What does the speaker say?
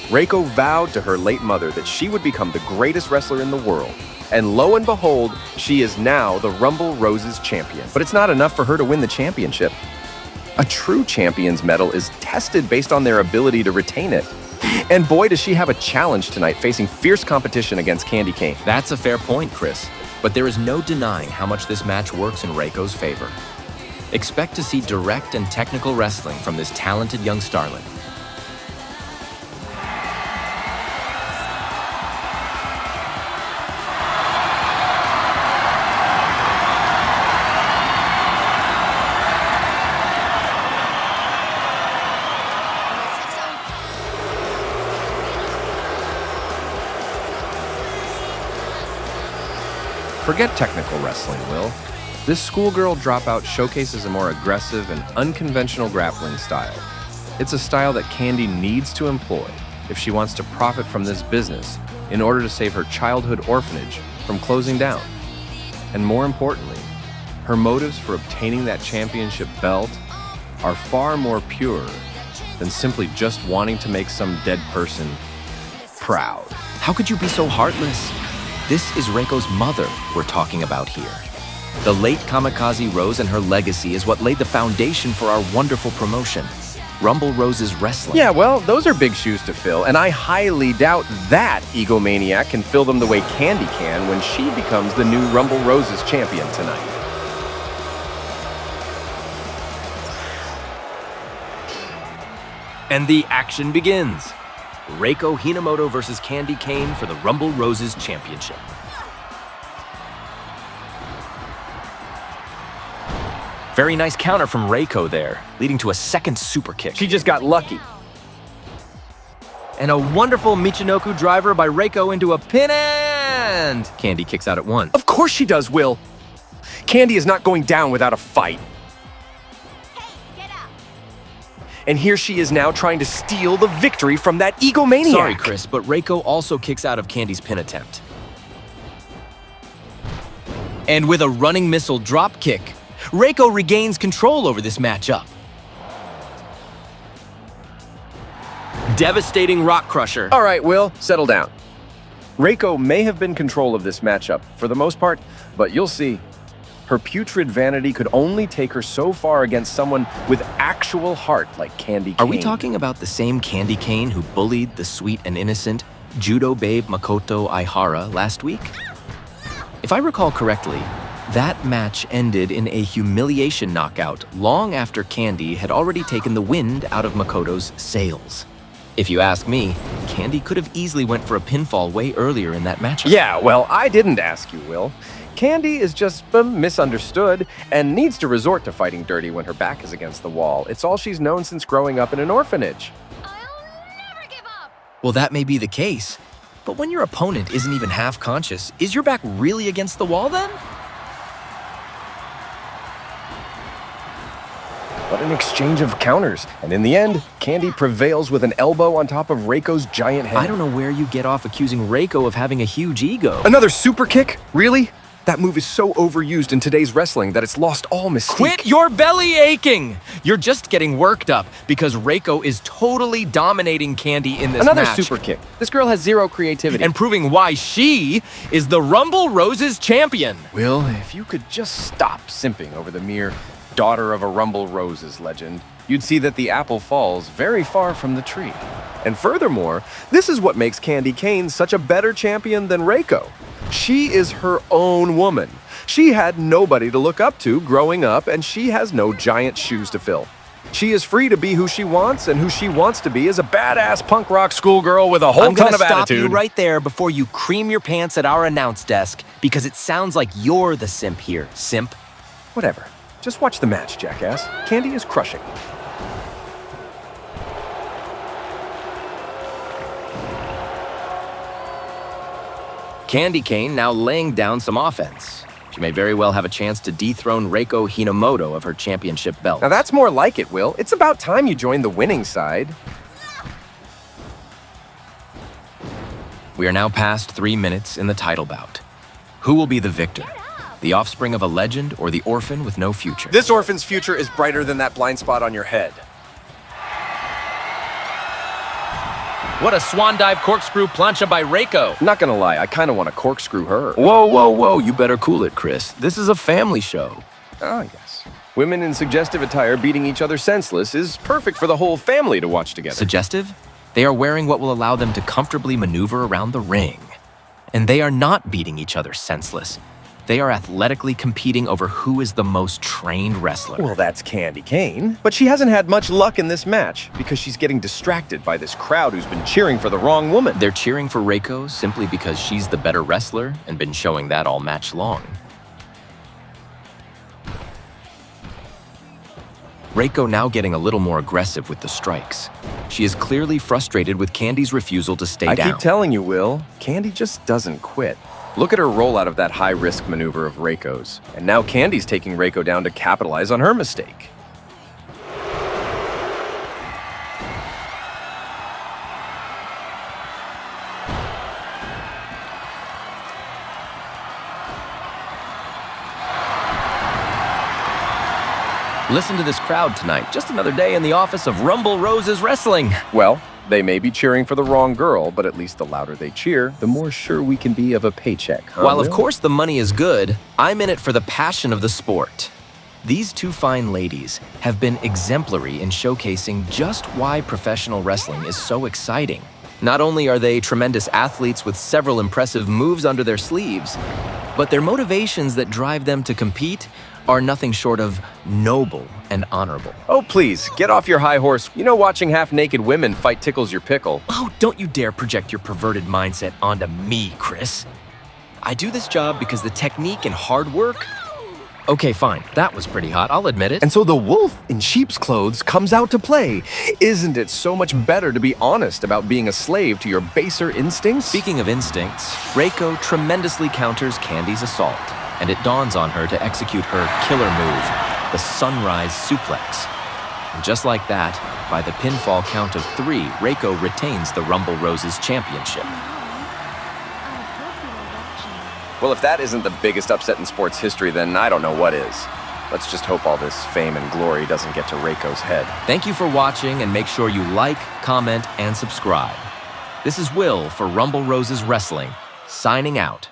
Reiko vowed to her late mother that she would become the greatest wrestler in the world. And lo and behold, she is now the Rumble Roses champion. But it's not enough for her to win the championship. A true champion's medal is tested based on their ability to retain it. And boy, does she have a challenge tonight, facing fierce competition against Candy Cane. That's a fair point, Chris. But there is no denying how much this match works in Reiko's favor. Expect to see direct and technical wrestling from this talented young starlet. Forget technical wrestling, Will. This schoolgirl dropout showcases a more aggressive and unconventional grappling style. It's a style that Candy needs to employ if she wants to profit from this business in order to save her childhood orphanage from closing down. And more importantly, her motives for obtaining that championship belt are far more pure than simply just wanting to make some dead person proud. How could you be so heartless? This is Reiko's mother we're talking about here. The late Kamikaze Rose and her legacy is what laid the foundation for our wonderful promotion, Rumble Roses Wrestling. Yeah, well, those are big shoes to fill, and I highly doubt that egomaniac can fill them the way Candy can when she becomes the new Rumble Roses champion tonight. And the action begins. Reiko Hinomoto versus Candy Cane for the Rumble Roses Championship. Very nice counter from Reiko there, leading to a second super kick. She just got lucky. And a wonderful Michinoku driver by Reiko into a pin, and Candy kicks out at one. Of course she does, Will. Candy is not going down without a fight. And here she is now trying to steal the victory from that egomaniac. Sorry, Chris, but Reiko also kicks out of Candy's pin attempt. And with a running missile drop kick, Reiko regains control over this matchup. Devastating rock crusher. All right, Will, settle down. Reiko may have been in control of this matchup for the most part, but you'll see. Her putrid vanity could only take her so far against someone with actual heart like Candy Cane. Are we talking about the same Candy Cane who bullied the sweet and innocent judo babe Makoto Aihara last week? If I recall correctly, that match ended in a humiliation knockout long after Candy had already taken the wind out of Makoto's sails. If you ask me, Candy could have easily went for a pinfall way earlier in that matchup. Yeah, well, I didn't ask you, Will. Candy is just misunderstood and needs to resort to fighting dirty when her back is against the wall. It's all she's known since growing up in an orphanage. I'll never give up. Well, that may be the case, but when your opponent isn't even half conscious, is your back really against the wall then? But an exchange of counters, and in the end, Candy prevails with an elbow on top of Reiko's giant head. I don't know where you get off accusing Reiko of having a huge ego. Another super kick? Really? That move is so overused in today's wrestling that it's lost all mystique. Quit your belly aching! You're just getting worked up because Reiko is totally dominating Candy in this Another match. super kick. This girl has zero creativity. And proving why she is the Rumble Roses champion. Will, if you could just stop simping over the mere daughter of a Rumble Roses legend, you'd see that the apple falls very far from the tree. And furthermore, this is what makes Candy Cane such a better champion than Reiko. She is her own woman. She had nobody to look up to growing up, and she has no giant shoes to fill. She is free to be who she wants, and who she wants to be is a badass punk rock schoolgirl with a whole ton of attitude. I'm gonna stop you right there before you cream your pants at our announce desk, because it sounds like you're the simp here, simp. Whatever. Just watch the match, jackass. Candy is crushing. Candy Cane now laying down some offense. She may very well have a chance to dethrone Reiko Hinomoto of her championship belt. Now that's more like it, Will. It's about time you joined the winning side. We are now past 3 minutes in the title bout. Who will be the victor? The offspring of a legend or the orphan with no future? This orphan's future is brighter than that blind spot on your head. What a swan dive corkscrew plancha by Reiko. Not gonna lie, I kinda wanna corkscrew her. Whoa, you better cool it, Chris. This is a family show. Oh, yes. Women in suggestive attire beating each other senseless is perfect for the whole family to watch together. Suggestive? They are wearing what will allow them to comfortably maneuver around the ring. And they are not beating each other senseless. They are athletically competing over who is the most trained wrestler. Well, that's Candy Cane. But she hasn't had much luck in this match because she's getting distracted by this crowd who's been cheering for the wrong woman. They're cheering for Reiko simply because she's the better wrestler and been showing that all match long. Reiko now getting a little more aggressive with the strikes. She is clearly frustrated with Candy's refusal to stay down. I keep telling you, Will, Candy just doesn't quit. Look at her roll out of that high-risk maneuver of Reiko's. And now Candy's taking Reiko down to capitalize on her mistake. Listen to this crowd tonight. Just another day in the office of Rumble Roses Wrestling. Well, they may be cheering for the wrong girl, but at least the louder they cheer, the more sure we can be of a paycheck. Huh, While of Will? course the money is good, I'm in it for the passion of the sport. These two fine ladies have been exemplary in showcasing just why professional wrestling is so exciting. Not only are they tremendous athletes with several impressive moves under their sleeves, but their motivations that drive them to compete are nothing short of noble and honorable. Oh, please, get off your high horse. You know watching half-naked women fight tickles your pickle. Oh, don't you dare project your perverted mindset onto me, Chris. I do this job because the technique and hard work... Okay, fine, that was pretty hot, I'll admit it. And so the wolf in sheep's clothes comes out to play. Isn't it so much better to be honest about being a slave to your baser instincts? Speaking of instincts, Reiko tremendously counters Candy's assault, and it dawns on her to execute her killer move, the sunrise suplex. And just like that, by the pinfall count of 3, Reiko retains the Rumble Roses championship. Well, if that isn't the biggest upset in sports history, then I don't know what is. Let's just hope all this fame and glory doesn't get to Reiko's head. Thank you for watching, and make sure you like, comment, and subscribe. This is Will for Rumble Roses Wrestling, signing out.